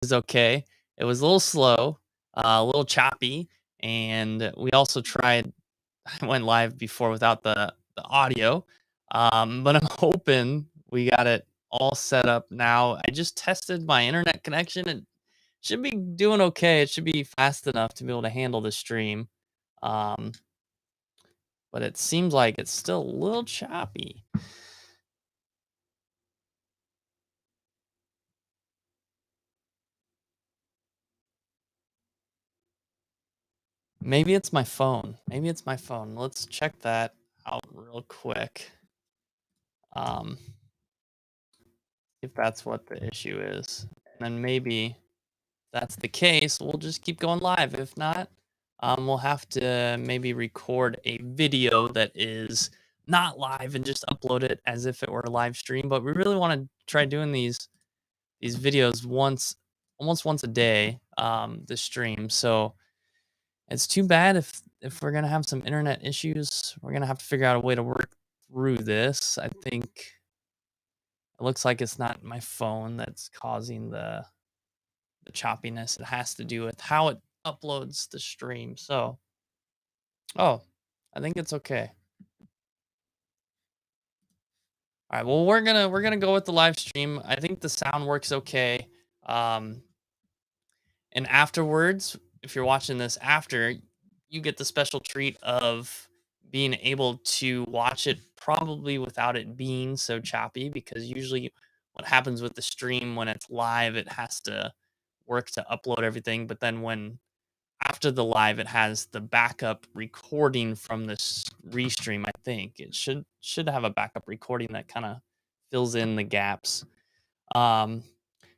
was okay. It was a little slow, a little choppy, and we also tried I went live before without the audio, but I'm hoping we got it all set up now. I just tested my internet connection, and should be doing okay. It should be fast enough to be able to handle the stream, um, but it seems like it's still a little choppy. Maybe it's my phone. Maybe it's my phone. Let's check that out real quick. Um, if that's what the issue is. And then maybe if that's the case, we'll just keep going live. If not, we'll have to maybe record a video that is not live and just upload it as if it were a live stream. But we really want to try doing these videos almost once a day, the stream. So it's too bad if we're gonna have some internet issues. We're gonna have to figure out a way to work through this. I think it looks like it's not my phone that's causing the choppiness. It has to do with how it uploads the stream. So, oh, I think it's okay. All right. Well, we're gonna go with the live stream. I think the sound works okay. Um, and afterwards, if you're watching this after, you get the special treat of being able to watch it probably without it being so choppy, because usually what happens with the stream when it's live, it has to work to upload everything, but then when after the live it has the backup recording from this restream. I think it should have a backup recording that kind of fills in the gaps. um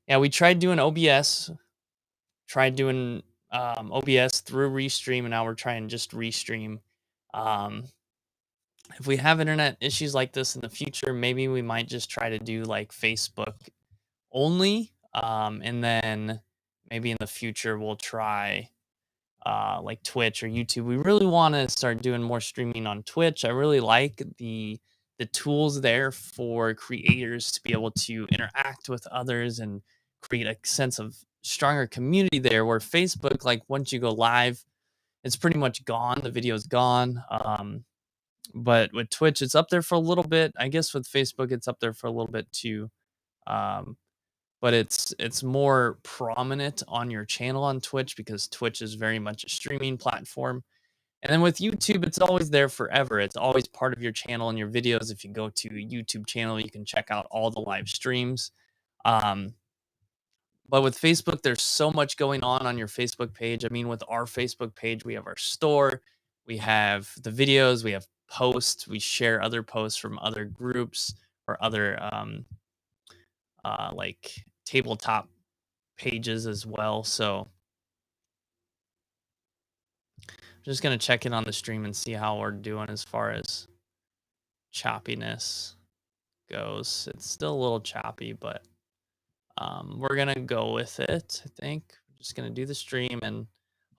yeah, we tried doing OBS through Restream, and now we're trying just Restream. Um, if we have internet issues like this in the future, maybe we might just try to do like Facebook only, and then maybe in the future we'll try like Twitch or YouTube. We really want to start doing more streaming on Twitch. I really like the tools there for creators to be able to interact with others and create a sense of stronger community there. Where Facebook, like once you go live, it's pretty much gone. The video's gone. But with Twitch, it's up there for a little bit. I guess with Facebook, it's up there for a little bit too. Um, but it's more prominent on your channel on Twitch because Twitch is very much a streaming platform. And then with YouTube, it's always there forever. It's always part of your channel and your videos. If you go to a YouTube channel, you can check out all the live streams. Um, but with Facebook, there's so much going on your Facebook page. I mean, with our Facebook page, we have our store, we have the videos, we have posts, we share other posts from other groups or other like tabletop pages as well. So I'm just gonna check in on the stream and see how we're doing as far as choppiness goes. It's still a little choppy, but we're gonna go with it. I think we're just gonna do the stream, and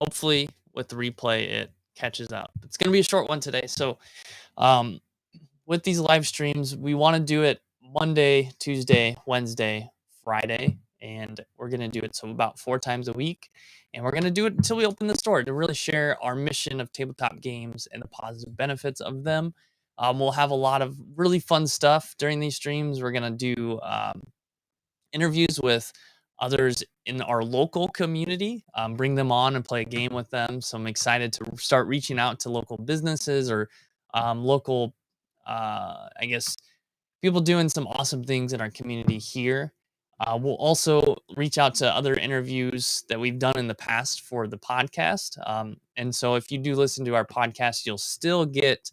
hopefully with the replay it catches up. It's gonna be a short one today, so um, with these live streams, we want to do it Monday, Tuesday, Wednesday, Friday, and we're going to do it so about 4 times a week. And we're going to do it until we open the store to really share our mission of tabletop games and the positive benefits of them. We'll have a lot of really fun stuff during these streams. We're going to do interviews with others in our local community, bring them on and play a game with them. So I'm excited to start reaching out to local businesses or local, I guess, people doing some awesome things in our community here. We'll also reach out to other interviews that we've done in the past for the podcast. And so if you do listen to our podcast, you'll still get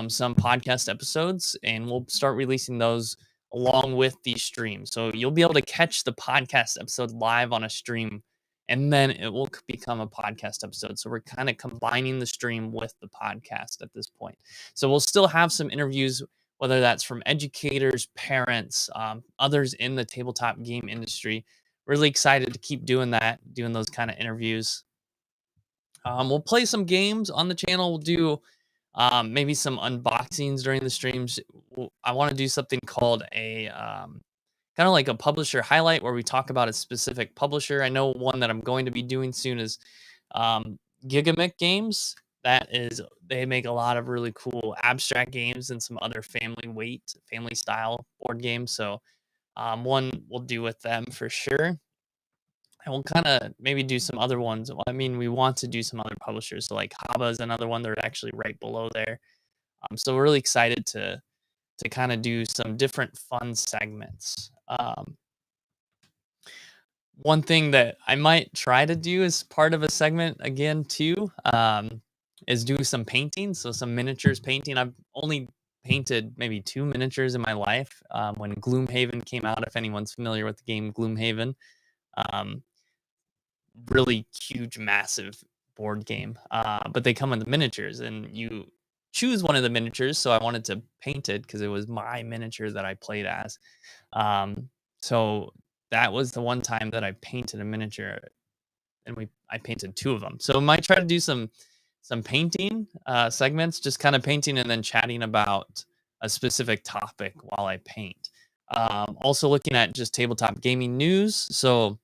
some podcast episodes, and we'll start releasing those along with these streams. So you'll be able to catch the podcast episode live on a stream, and then it will become a podcast episode. So we're kind of combining the stream with the podcast at this point. So we'll still have some interviews, whether that's from educators, parents, others in the tabletop game industry. Really excited to keep doing that, doing those kind of interviews. We'll play some games on the channel. We'll do maybe some unboxings during the streams. I want to do something called a kind of like a publisher highlight where we talk about a specific publisher. I know one that I'm going to be doing soon is um, Gigamic Games. That is, they make a lot of really cool abstract games and some other family weight, family style board games. So one we'll do with them for sure. And we'll kind of maybe do some other ones. Well, I mean, we want to do some other publishers. So like Haba is another one. They're actually right below there. So we're really excited to kind of do some different fun segments. One thing that I might try to do as part of a segment again too, is do some painting. So some miniatures painting. I've only painted maybe 2 miniatures in my life. When Gloomhaven came out, if anyone's familiar with the game Gloomhaven, um, really huge, massive board game. But they come in the miniatures, and you choose one of the miniatures. So I wanted to paint it because it was my miniature that I played as. So that was the one time that I painted a miniature, and I painted two of them. So I might try to do some painting segments, just kind of painting and then chatting about a specific topic while I paint. Also looking at just tabletop gaming news. So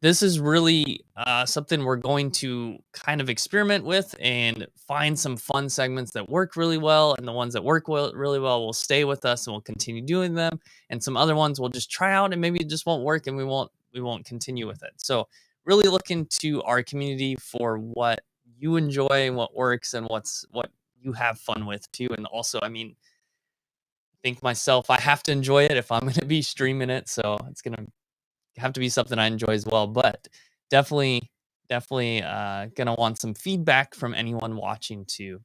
this is really something we're going to kind of experiment with and find some fun segments that work really well, and the ones that work really well will stay with us and we'll continue doing them, and some other ones we'll just try out and maybe it just won't work and we won't continue with it. So really looking to our community for what you enjoy and what works and what you have fun with too. And also, I mean, think myself, I have to enjoy it if I'm going to be streaming it, so it's going to have to be something I enjoy as well. But definitely, definitely gonna want some feedback from anyone watching too.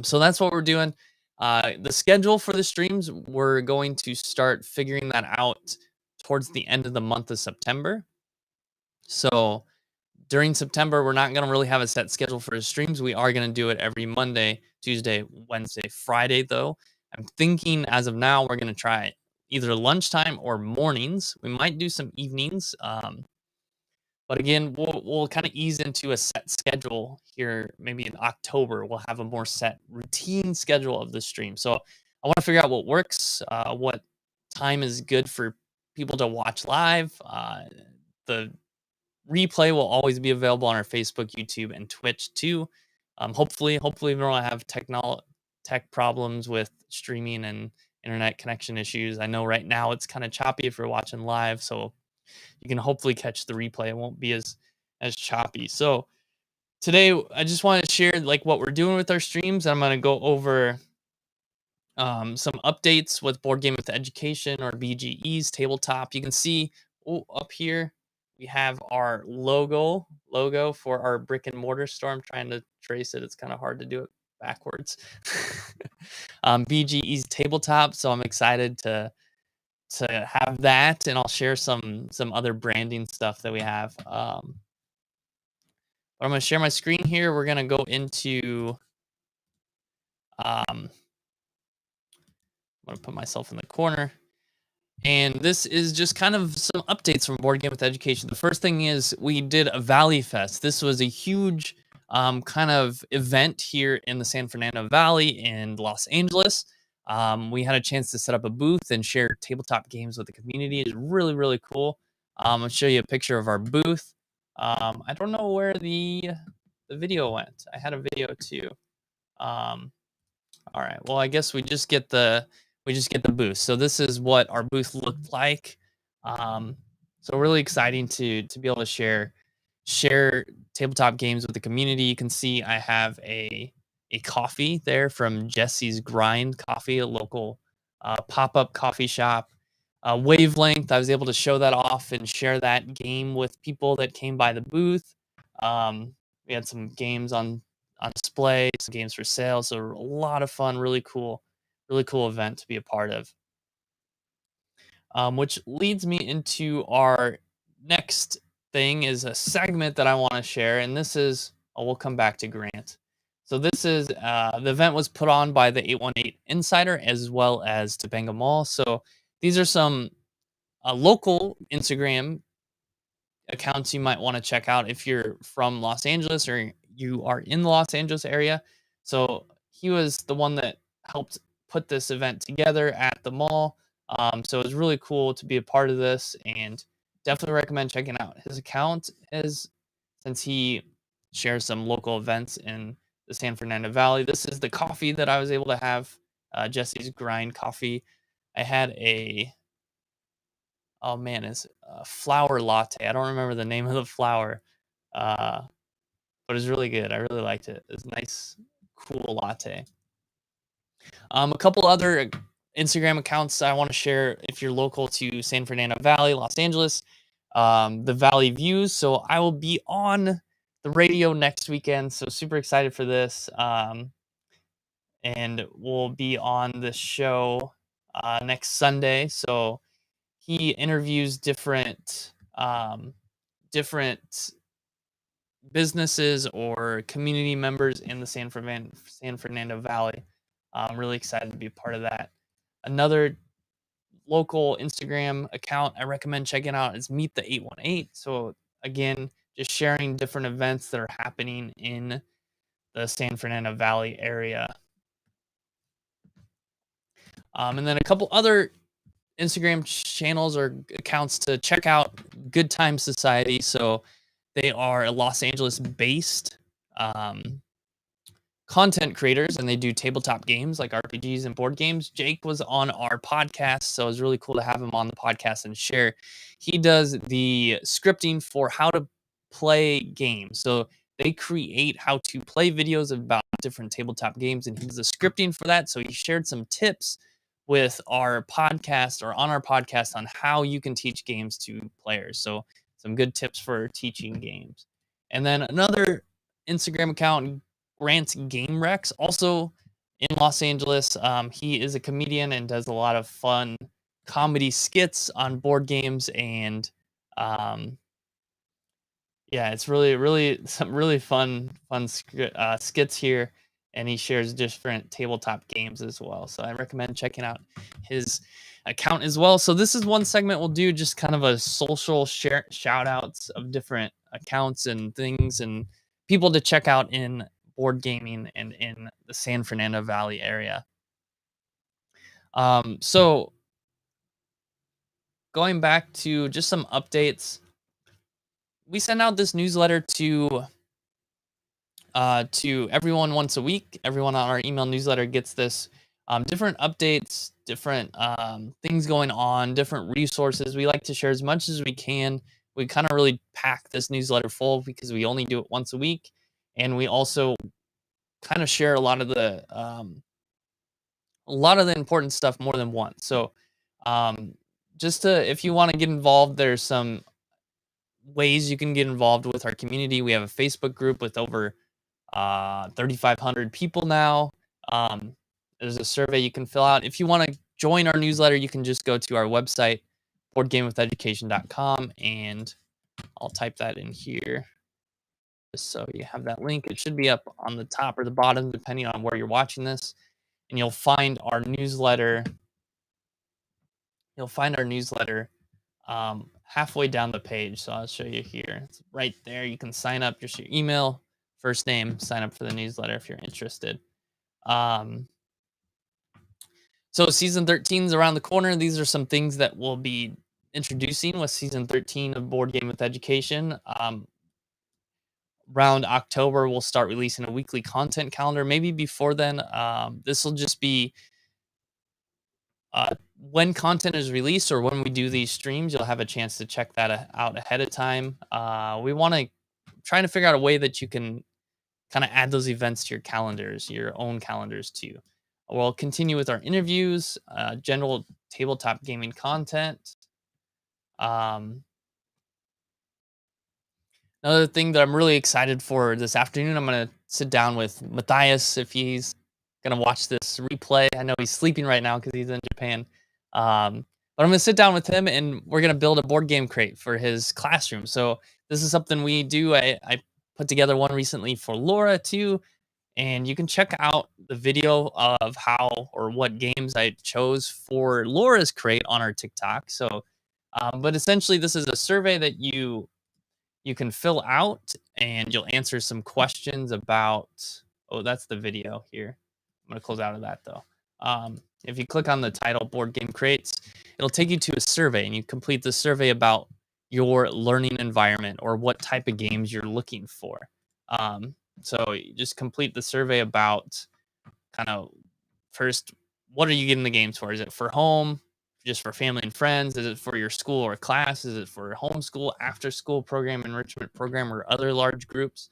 So that's what we're doing. The schedule for the streams, we're going to start figuring that out towards the end of the month of September. So during September, we're not going to really have a set schedule for the streams. We are going to do it every Monday, Tuesday, Wednesday, Friday, though. I'm thinking as of now, we're going to try either lunchtime or mornings. We might do some evenings. But again, we'll kind of ease into a set schedule here. Maybe in October, we'll have a more set routine schedule of the stream. So I want to figure out what works, what time is good for people to watch live. The replay will always be available on our Facebook, YouTube, and Twitch too. Hopefully we don't have tech problems with streaming and internet connection issues. I know right now it's kind of choppy if you're watching live, so you can hopefully catch the replay. It won't be as choppy. So today I just wanted to share like what we're doing with our streams. I'm going to go over some updates with Board Game with Education or BGE's tabletop. You can see up here we have our logo for our brick and mortar store. I'm trying to trace it. It's kind of hard to do it backwards. BGE's tabletop. So I'm excited to have that, and I'll share some other branding stuff that we have. But I'm going to share my screen here. We're going to go into I'm going to put myself in the corner. And this is just kind of some updates from Board Game with Education. The first thing is we did a Valley Fest. This was a huge kind of event here in the San Fernando Valley in Los Angeles. We had a chance to set up a booth and share tabletop games with the community. It's really, really cool. I'll show you a picture of our booth. I don't know where the video went. I had a video too. All right. Well, I guess we just get the booth. So this is what our booth looked like. Um, so really exciting to be able to share tabletop games with the community. You can see I have a coffee there from Jesse's Grind Coffee, a local pop-up coffee shop. Wavelength, I was able to show that off and share that game with people that came by the booth. We had some games on display, some games for sale. So a lot of fun, really cool event to be a part of. Which leads me into our next thing is a segment that I want to share, and this is we'll come back to Grant. So this is the event was put on by the 818 Insider as well as Topanga Mall. So these are some local Instagram accounts you might want to check out if you're from Los Angeles or you are in the Los Angeles area. So he was the one that helped put this event together at the mall. So it's really cool to be a part of this, and definitely recommend checking out his account. Since he shares some local events in the San Fernando Valley. This is the coffee that I was able to have, Jesse's Grind coffee. I had a oh man, it's a flower latte. I don't remember the name of the flower, uh, but it's really good. I really liked it. It's a nice, cool latte. A couple other Instagram accounts I want to share if you're local to San Fernando Valley, Los Angeles, the Valley Views. So I will be on the radio next weekend. So super excited for this. And we'll be on the show next Sunday. So he interviews different businesses or community members in the San Fernando Valley. I'm really excited to be a part of that. Another local Instagram account I recommend checking out is Meet the 818. So again, just sharing different events that are happening in the San Fernando Valley area. And then a couple other Instagram channels or accounts to check out. Good Time Society. So they are a Los Angeles based um, content creators, and they do tabletop games like RPGs and board games. Jake was on our podcast, so it was really cool to have him on the podcast and share. He does the scripting for how to play games. So they create how to play videos about different tabletop games, and he does the scripting for that. So he shared some tips with our podcast or on our podcast on how you can teach games to players. So some good tips for teaching games. And then another Instagram account, Grant Game Rex, also in Los Angeles. He is a comedian and does a lot of fun comedy skits on board games, and um, yeah, it's really some really fun skits here, and he shares different tabletop games as well. So I recommend checking out his account as well. So this is one segment we'll do, just kind of a social shout outs of different accounts and things and people to check out in board gaming and in the San Fernando Valley area. So going back to just some updates, we send out this newsletter to everyone once a week. Everyone on our email newsletter gets this, different updates, different things going on, different resources. We like to share as much as we can. We kind of really pack this newsletter full because we only do it once a week, and we also kind of share a lot of the important stuff more than once. So, just to if you want to get involved, there's some ways you can get involved with our community. We have a Facebook group with over 3,500 people now. Um, there's a survey you can fill out. If you want to join our newsletter, you can just go to our website, boardgamewitheducation.com, and I'll type that in here just so you have that link. It should be up on the top or the bottom, depending on where you're watching this, and you'll find our newsletter. You'll find our newsletter halfway down the page. So I'll show you here. It's right there. You can sign up, just your email, first name, sign up for the newsletter if you're interested. So season 13 is around the corner. These are some things that we'll be introducing with season 13 of Board Game with Education. Around October, we'll start releasing a weekly content calendar. Maybe before then, this will just be when content is released or when we do these streams, you'll have a chance to check that out ahead of time. We want to trying to figure out a way that you can kind of add those events to your calendars, your own calendars too. We'll continue with our interviews, general tabletop gaming content. Um, Another thing that I'm really excited for this afternoon, I'm going to sit down with Matthias if he's going to watch this replay. I know he's sleeping right now because he's in Japan. But I'm going to sit down with him and we're going to build a board game crate for his classroom. So this is something we do. I put together one recently for Laura too. And you can check out the video of how or what games I chose for Laura's crate on our TikTok. So, but essentially, this is a survey that you can fill out, and you'll answer some questions about. Oh, that's the video here. I'm gonna close out of that though. If you click on the title, board game crates, it'll take you to a survey, and you complete the survey about your learning environment or what type of games you're looking for. Um, so you just complete the survey about kind of first, what are you getting the games for? Is it for home, just for family and friends? Is it for your school or class? Is it for homeschool, after school program, enrichment program, or other large groups?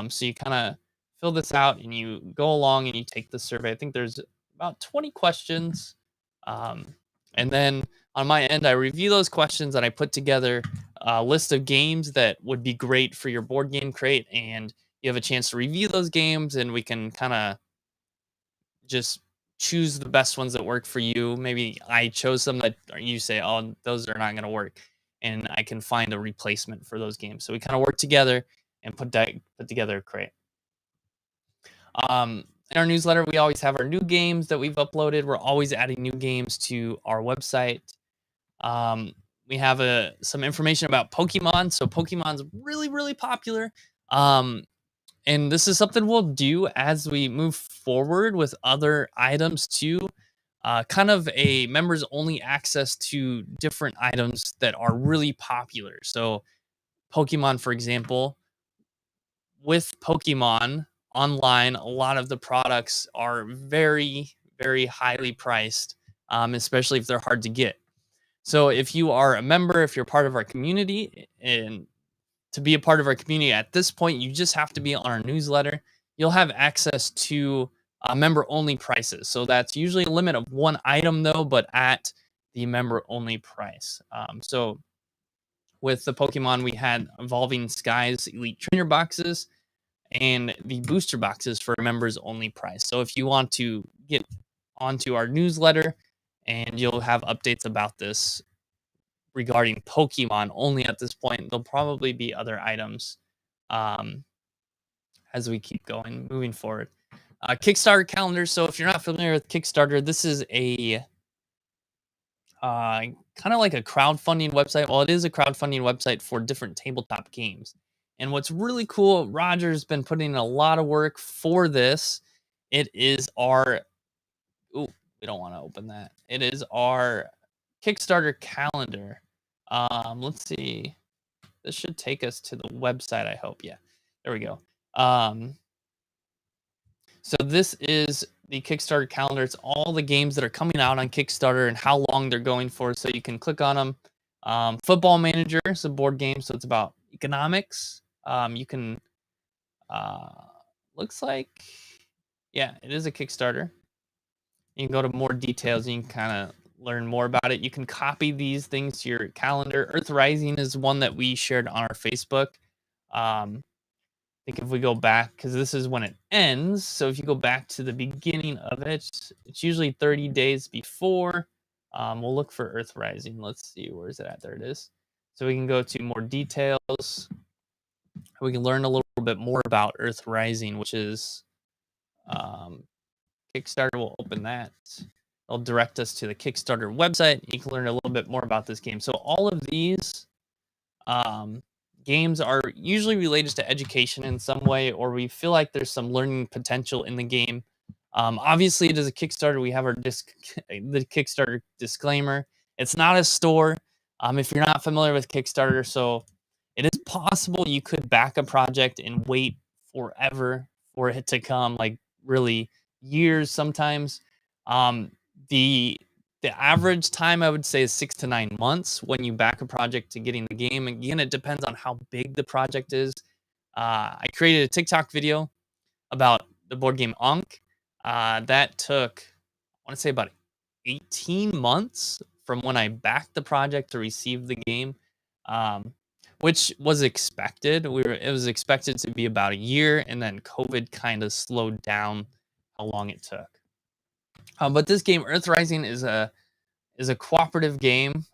So you kind of fill this out and you go along and you take the survey. I think there's about 20 questions. Um, and then on my end, I review those questions and I put together a list of games that would be great for your board game crate. And you have a chance to review those games, and we can kind of just choose the best ones that work for you. Maybe I chose some that you say, oh, those are not going to work, and I can find a replacement for those games. So we kind of work together and put together a crate. In our newsletter, we always have our new games that we've uploaded. We're always adding new games to our website. Um, we have some information about Pokemon. So Pokemon's really, really popular. And this is something we'll do as we move forward with other items too. Kind of a members only access to different items that are really popular. So, Pokemon, for example, with Pokemon online, a lot of the products are very, very highly priced, especially if they're hard to get. So, if you are a member, if you're part of our community, and to be a part of our community at this point, you just have to be on our newsletter. You'll have access to member only prices. So that's usually a limit of one item, though, but at the member only price. So with the Pokemon, we had Evolving Skies Elite Trainer boxes and the booster boxes for members only price. So if you want to get onto our newsletter, and you'll have updates about this regarding Pokemon only at this point. There'll probably be other items um, as we keep going, moving forward. Kickstarter calendar. So if you're not familiar with Kickstarter, this is a kind of like a crowdfunding website. Well, it is a crowdfunding website for different tabletop games. And what's really cool, Roger's been putting in a lot of work for this. It is our, ooh, we don't want to open that. It is our Kickstarter calendar. Let's see. This should take us to the website, I hope. Yeah, there we go. So this is the Kickstarter calendar. It's all the games that are coming out on Kickstarter and how long they're going for. So you can click on them. Football Manager is a board game, so it's about economics. You can, looks like, yeah, it is a Kickstarter. You can go to more details. You can kind of learn more about it. You can copy these things to your calendar. Earth Rising is one that we shared on our Facebook. I think if we go back, because this is when it ends. So if you go back to the beginning of it, it's usually 30 days before. We'll look for Earth Rising. Let's see, where is it at? There it is. So we can go to more details. We can learn a little bit more about Earth Rising, which is Kickstarter will open that. It'll direct us to the Kickstarter website. You can learn a little bit more about this game. So all of these games are usually related to education in some way, or we feel like there's some learning potential in the game. Obviously, it is a Kickstarter. We have our the Kickstarter disclaimer. It's not a store. If you're not familiar with Kickstarter, so it is possible you could back a project and wait forever for it to come, like really years sometimes. Um, the average time I would say is 6 to 9 months when you back a project to getting the game. Again, it depends on how big the project is. I created a TikTok video about the board game Ankh. That took, I want to say, about 18 months from when I backed the project to receive the game, um, which was expected. It was expected to be about a year, and then COVID kind of slowed down how long it took. But this game, Earth Rising, is a cooperative game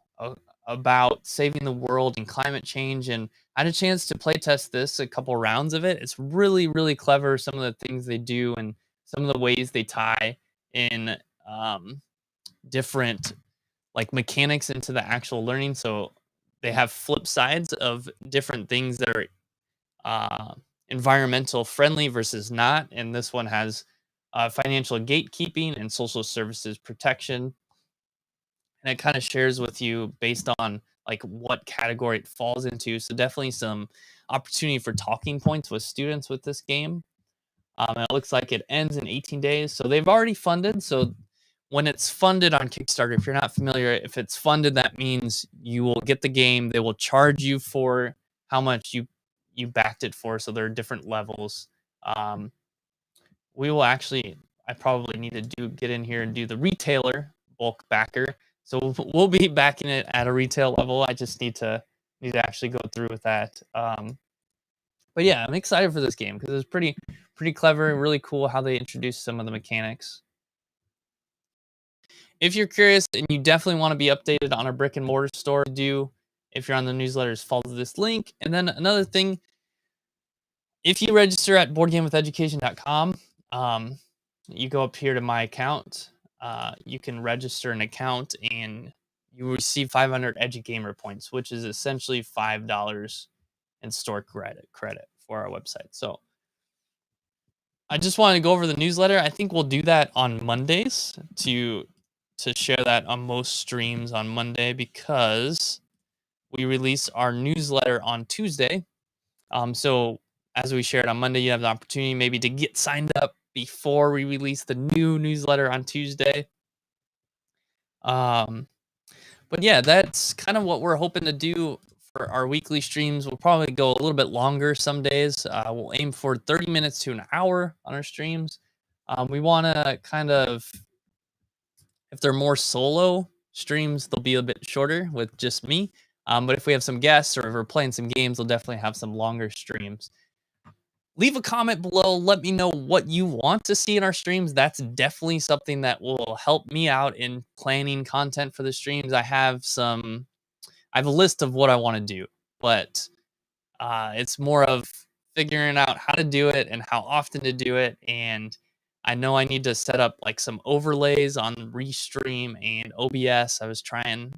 about saving the world and climate change. And I had a chance to play test this, a couple rounds of it. It's really, really clever. Some of the things they do and some of the ways they tie in different like mechanics into the actual learning. So they have flip sides of different things that are environmental friendly versus not. And this one has financial gatekeeping and social services protection. and it kind of shares with you based on like what category it falls into. So definitely some opportunity for talking points with students with this game. And it looks like it ends in 18 days. So they've already funded. So when it's funded on Kickstarter, if you're not familiar, if it's funded, that means you will get the game. They will charge you for how much you backed it for. So there are different levels. Um, we will actually. I probably need to get in here and do the retailer bulk backer. So we'll be backing it at a retail level. I just need to actually go through with that. But yeah, I'm excited for this game because it's pretty clever and really cool how they introduced some of the mechanics. If you're curious and you definitely want to be updated on our brick and mortar store, do if you're on the newsletters, follow this link. And then another thing, if you register at boardgamewitheducation.com, you go up here to my account. You can register an account and you will receive 500 EduGamer points, which is essentially $5 in store credit for our website. So I just wanted to go over the newsletter. I think we'll do that on Mondays to share that on most streams on Monday because we release our newsletter on Tuesday. So as we shared on Monday, you have the opportunity maybe to get signed up before we release the new newsletter on Tuesday. Um, but yeah, that's kind of what we're hoping to do for our weekly streams. We'll probably go a little bit longer some days. We'll aim for 30 minutes to an hour on our streams. We want to kind of, if they're more solo streams, they'll be a bit shorter with just me. But if we have some guests or if we're playing some games, we'll definitely have some longer streams. Leave a comment below. Let me know what you want to see in our streams. That's definitely something that will help me out in planning content for the streams. I have a list of what I want to do, but it's more of figuring out how to do it and how often to do it. And I know I need to set up like some overlays on Restream and OBS. I was trying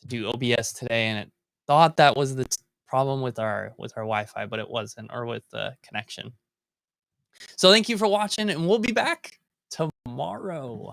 to do OBS today, and it thought that was the problem with our Wi-Fi, but it wasn't, or with the connection. So thank you for watching, and we'll be back tomorrow.